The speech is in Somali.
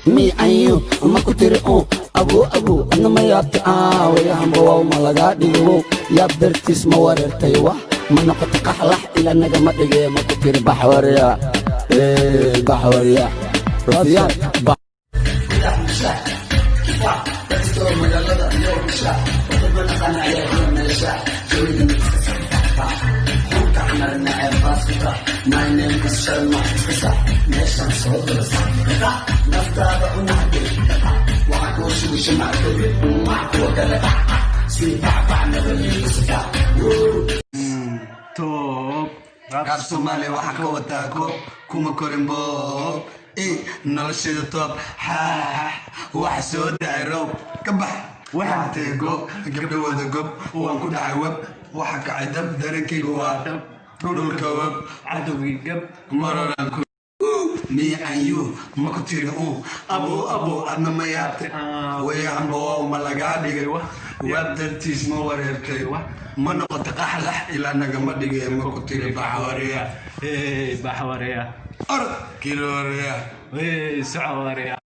me and you ma ku tiri abu ana ma yaabti waya hamba ma laga dhigo yaab dartiis ma wareertay wax ma noqoto qaxlax ila naga ma dhigay ma ku tiri baxwariya baxwariya rafiyaan My name is Sharma Nation Soldiers Naftada unahdi Wako shushi makuri Wako galata Sweet papa never leaves Top Rap Somali waxaan ka wataa koob kuma korin boob noloshada top waxa soo dhacay roob ka bax waxaan teego gabdho wada gob waan ku dhacay web waxa kacay dab dareenkaygu waa dhab dhulka web cadowgii gab mararaan ku me and you ma ku tiri abu adna ma yaabti wayaanba ma laga dhigay waab dartiis ma wareertay ma noqoto qaxlax ilaa nagama dhigay ma ku tiri baxwariya baxwariya or kiloriya socoriya